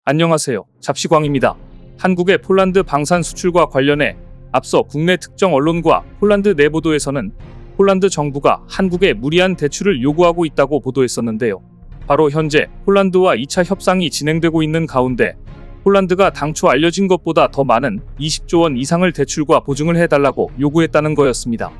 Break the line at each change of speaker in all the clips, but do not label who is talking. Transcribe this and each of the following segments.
안녕하세요. 잡시광입니다. 한국의 폴란드 방산 수출과 관련해 앞서 국내 특정 언론과 폴란드 내 보도에서는 폴란드 정부가 한국에 무리한 대출을 요구하고 있다고 보도했었는데요. 바로 현재 폴란드와 2차 협상이 진행되고 있는 가운데 폴란드가 당초 알려진 것보다 더 많은 20조 원 이상을 대출과 보증을 해달라고 요구했다는 거였습니다.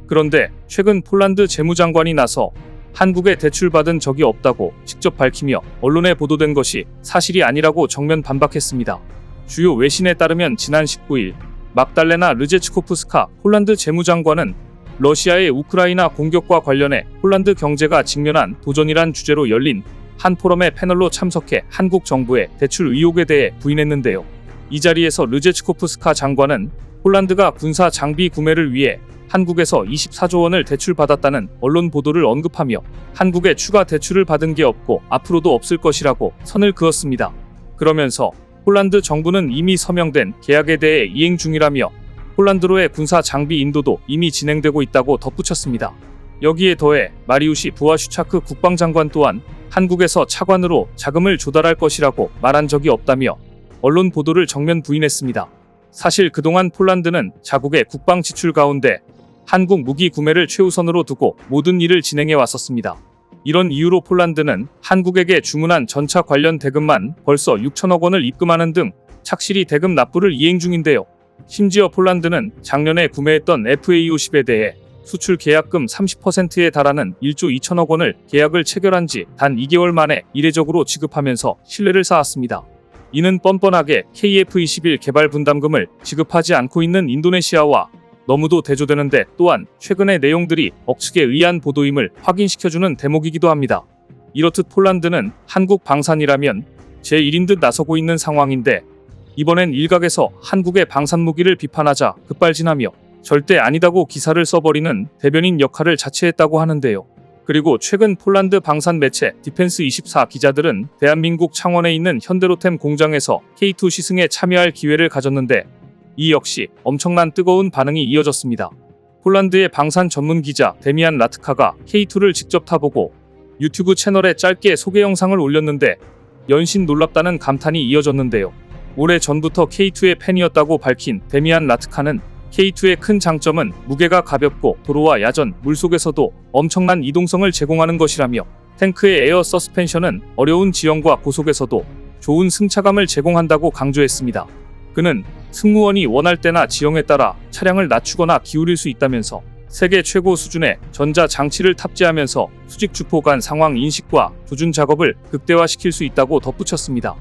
그런데 최근 폴란드 재무장관이 나서 한국에 대출받은 적이 없다고 직접 밝히며 언론에 보도된 것이 사실이 아니라고 정면 반박했습니다. 주요 외신에 따르면 지난 19일 막달레나 르제츠코프스카 폴란드 재무장관은 러시아의 우크라이나 공격과 관련해 폴란드 경제가 직면한 도전이란 주제로 열린 한 포럼의 패널로 참석해 한국 정부의 대출 의혹에 대해 부인했는데요. 이 자리에서 르제츠코프스카 장관은 폴란드가 군사 장비 구매를 위해 한국에서 24조 원을 대출받았다는 언론 보도를 언급하며 한국에 추가 대출을 받은 게 없고 앞으로도 없을 것이라고 선을 그었습니다. 그러면서 폴란드 정부는 이미 서명된 계약에 대해 이행 중이라며 폴란드로의 군사 장비 인도도 이미 진행되고 있다고 덧붙였습니다. 여기에 더해 마리우시 부아슈차크 국방장관 또한 한국에서 차관으로 자금을 조달할 것이라고 말한 적이 없다며 언론 보도를 정면 부인했습니다. 사실 그동안 폴란드는 자국의 국방 지출 가운데 한국 무기 구매를 최우선으로 두고 모든 일을 진행해 왔었습니다. 이런 이유로 폴란드는 한국에게 주문한 전차 관련 대금만 벌써 6천억 원을 입금하는 등 착실히 대금 납부를 이행 중인데요. 심지어 폴란드는 작년에 구매했던 FA50에 대해 수출 계약금 30%에 달하는 1조 2천억 원을 계약을 체결한 지 단 2개월 만에 이례적으로 지급하면서 신뢰를 쌓았습니다. 이는 뻔뻔하게 KF-21 개발 분담금을 지급하지 않고 있는 인도네시아와 너무도 대조되는데 또한 최근의 내용들이 억측에 의한 보도임을 확인시켜주는 대목이기도 합니다. 이렇듯 폴란드는 한국 방산이라면 제1인 듯 나서고 있는 상황인데 이번엔 일각에서 한국의 방산 무기를 비판하자 급발진하며 절대 아니다고 기사를 써버리는 대변인 역할을 자처했다고 하는데요. 그리고 최근 폴란드 방산 매체 디펜스24 기자들은 대한민국 창원에 있는 현대로템 공장에서 K2 시승에 참여할 기회를 가졌는데 이 역시 엄청난 뜨거운 반응이 이어졌습니다. 폴란드의 방산 전문 기자 데미안 라트카가 K2를 직접 타보고 유튜브 채널에 짧게 소개 영상을 올렸는데 연신 놀랍다는 감탄이 이어졌는데요. 오래 전부터 K2의 팬이었다고 밝힌 데미안 라트카는 K2의 큰 장점은 무게가 가볍고 도로와 야전, 물속에서도 엄청난 이동성을 제공하는 것이라며 탱크의 에어 서스펜션은 어려운 지형과 고속에서도 좋은 승차감을 제공한다고 강조했습니다. 그는 승무원이 원할 때나 지형에 따라 차량을 낮추거나 기울일 수 있다면서 세계 최고 수준의 전자 장치를 탑재하면서 수직 주포 간 상황 인식과 조준 작업을 극대화시킬 수 있다고 덧붙였습니다.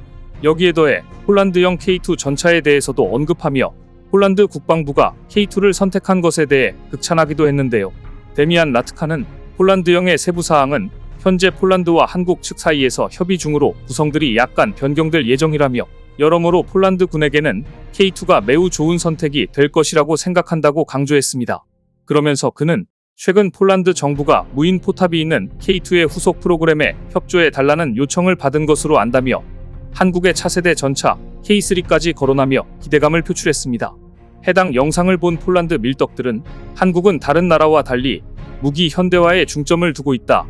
여기에 더해 폴란드형 K2 전차에 대해서도 언급하며 폴란드 국방부가 K2를 선택한 것에 대해 극찬하기도 했는데요. 데미안 라트카는 폴란드형의 세부 사항은 현재 폴란드와 한국 측 사이에서 협의 중으로 구성들이 약간 변경될 예정이라며 여러모로 폴란드 군에게는 K2가 매우 좋은 선택이 될 것이라고 생각한다고 강조했습니다. 그러면서 그는 최근 폴란드 정부가 무인 포탑이 있는 K2의 후속 프로그램에 협조해 달라는 요청을 받은 것으로 안다며 한국의 차세대 전차 K3까지 거론하며 기대감을 표출했습니다. 해당 영상을 본 폴란드 밀떡들은 한국은 다른 나라와 달리 무기 현대화에 중점을 두고 있다.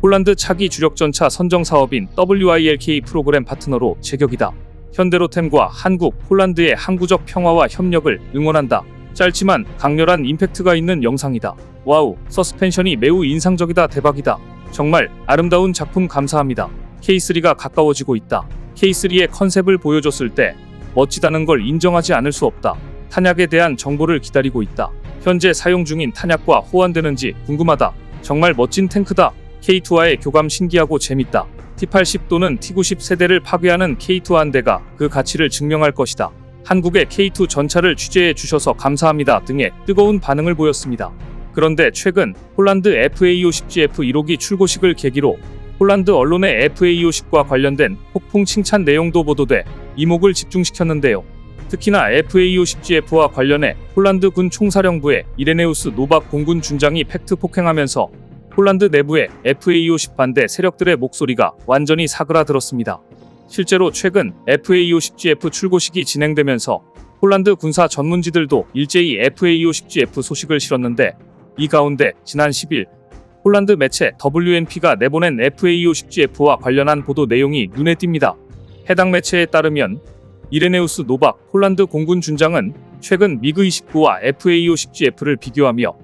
폴란드 차기 주력 전차 선정 사업인 WILK 프로그램 파트너로 제격이다. 현대로템과 한국, 폴란드의 항구적 평화와 협력을 응원한다. 짧지만 강렬한 임팩트가 있는 영상이다. 와우, 서스펜션이 매우 인상적이다. 대박이다. 정말 아름다운 작품 감사합니다. K3가 가까워지고 있다. K3의 컨셉을 보여줬을 때 멋지다는 걸 인정하지 않을 수 없다. 탄약에 대한 정보를 기다리고 있다. 현재 사용 중인 탄약과 호환되는지 궁금하다. 정말 멋진 탱크다. K2와의 교감 신기하고 재밌다. T80 또는 T90 세대를 파괴하는 K2 한 대가 그 가치를 증명할 것이다. 한국의 K2 전차를 취재해 주셔서 감사합니다 등의 뜨거운 반응을 보였습니다. 그런데 최근 폴란드 FA50GF1호기 출고식을 계기로 폴란드 언론의 FA50과 관련된 폭풍 칭찬 내용도 보도돼 이목을 집중시켰는데요. 특히나 FA50GF와 관련해 폴란드 군 총사령부의 이레네우스 노박 공군 중장이 팩트 폭행하면서 폴란드 내부의 FA50 반대 세력들의 목소리가 완전히 사그라들었습니다. 실제로 최근 FA50GF 출고식이 진행되면서 폴란드 군사 전문지들도 일제히 FA50GF 소식을 실었는데 이 가운데 지난 10일 폴란드 매체 WNP가 내보낸 FA50GF와 관련한 보도 내용이 눈에 띕니다. 해당 매체에 따르면 이레네우스 노박 폴란드 공군 준장은 최근 미그 29와 FA-50GF를 비교하며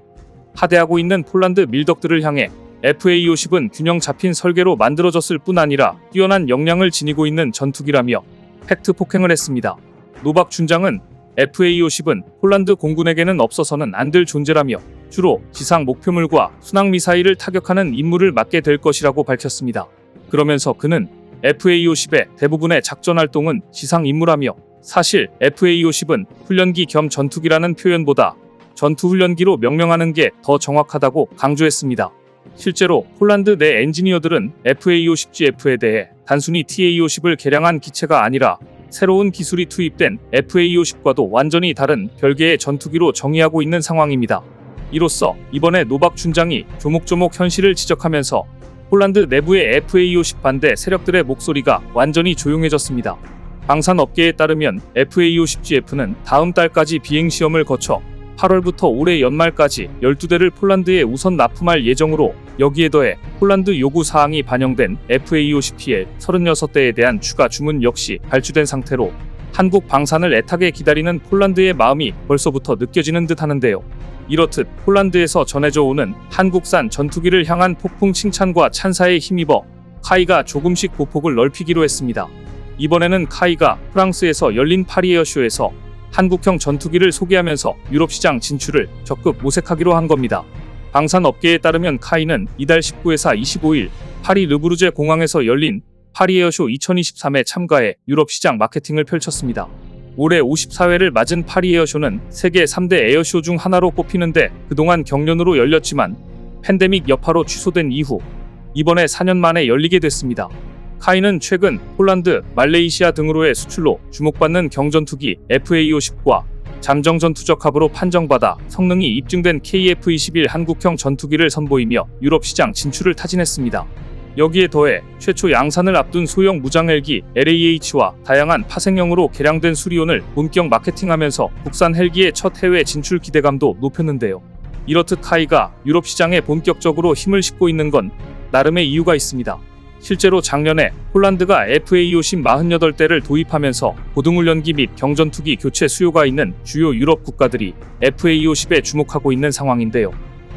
하대하고 있는 폴란드 밀덕들을 향해 FA-50은 균형 잡힌 설계로 만들어졌을 뿐 아니라 뛰어난 역량을 지니고 있는 전투기라며 팩트 폭행을 했습니다. 노박 준장은 FA-50은 폴란드 공군에게는 없어서는 안 될 존재라며 주로 지상 목표물과 순항 미사일을 타격하는 임무를 맡게 될 것이라고 밝혔습니다. 그러면서 그는 FA-50의 대부분의 작전 활동은 지상 임무라며 사실 FA-50은 훈련기 겸 전투기라는 표현보다 전투훈련기로 명명하는 게 더 정확하다고 강조했습니다. 실제로 폴란드 내 엔지니어들은 FA-50GF에 대해 단순히 TA-50을 개량한 기체가 아니라 새로운 기술이 투입된 FA-50과도 완전히 다른 별개의 전투기로 정의하고 있는 상황입니다. 이로써 이번에 노박 준장이 조목조목 현실을 지적하면서 폴란드 내부의 FA-50 반대 세력들의 목소리가 완전히 조용해졌습니다. 방산업계에 따르면 FA-50GF는 다음 달까지 비행시험을 거쳐 8월부터 올해 연말까지 12대를 폴란드에 우선 납품할 예정으로 여기에 더해 폴란드 요구 사항이 반영된 FA-50PL 36대에 대한 추가 주문 역시 발주된 상태로 한국 방산을 애타게 기다리는 폴란드의 마음이 벌써부터 느껴지는 듯 하는데요. 이렇듯 폴란드에서 전해져 오는 한국산 전투기를 향한 폭풍 칭찬과 찬사에 힘입어 카이가 조금씩 보폭을 넓히기로 했습니다. 이번에는 카이가 프랑스에서 열린 파리 에어쇼에서 한국형 전투기를 소개하면서 유럽 시장 진출을 적극 모색하기로 한 겁니다. 방산업계에 따르면 카이는 이달 19에서 25일 파리 르브르제 공항에서 열린 파리 에어쇼 2023에 참가해 유럽 시장 마케팅을 펼쳤습니다. 올해 54회를 맞은 파리 에어쇼는 세계 3대 에어쇼 중 하나로 꼽히는데 그동안 경련으로 열렸지만 팬데믹 여파로 취소된 이후 이번에 4년 만에 열리게 됐습니다. 카이는 최근 폴란드, 말레이시아 등으로의 수출로 주목받는 경전투기 FA-50과 잠정전투적 합으로 판정받아 성능이 입증된 KF-21 한국형 전투기를 선보이며 유럽 시장 진출을 타진했습니다. 여기에 더해 최초 양산을 앞둔 소형 무장 헬기 LAH와 다양한 파생형으로 개량된 수리온을 본격 마케팅하면서 국산 헬기의 첫 해외 진출 기대감도 높였는데요. 이렇듯 카이가 유럽 시장에 본격적으로 힘을 싣고 있는 건 나름의 이유가 있습니다. 실제로 작년에 폴란드가 FA-50 48대를 도입하면서 고등훈련기 및 경전투기 교체 수요가 있는 주요 유럽 국가들이 FA-50에 주목하고 있는 상황인데요.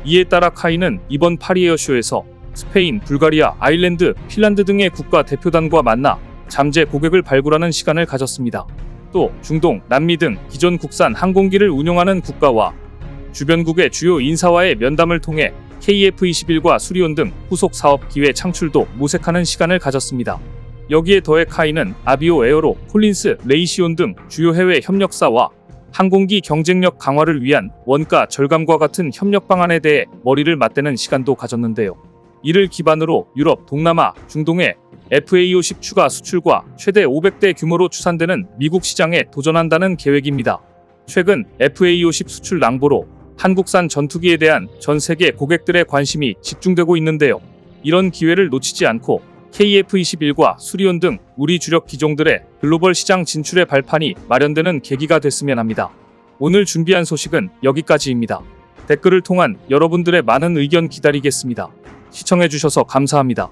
이에 따라 카이는 이번 파리 에어쇼에서 스페인, 불가리아, 아일랜드, 핀란드 등의 국가 대표단과 만나 잠재 고객을 발굴하는 시간을 가졌습니다. 또 중동, 남미 등 기존 국산 항공기를 운용하는 국가와 주변국의 주요 인사와의 면담을 통해 KF-21과 수리온 등 후속 사업 기회 창출도 모색하는 시간을 가졌습니다. 여기에 더해 카이는 아비오 에어로, 콜린스, 레이시온 등 주요 해외 협력사와 항공기 경쟁력 강화를 위한 원가 절감과 같은 협력 방안에 대해 머리를 맞대는 시간도 가졌는데요. 이를 기반으로 유럽, 동남아, 중동의 FA-50 추가 수출과 최대 500대 규모로 추산되는 미국 시장에 도전한다는 계획입니다. 최근 FA-50 수출 낭보로 한국산 전투기에 대한 전 세계 고객들의 관심이 집중되고 있는데요. 이런 기회를 놓치지 않고 KF-21과 수리온 등 우리 주력 기종들의 글로벌 시장 진출의 발판이 마련되는 계기가 됐으면 합니다. 오늘 준비한 소식은 여기까지입니다. 댓글을 통한 여러분들의 많은 의견 기다리겠습니다. 시청해주셔서 감사합니다.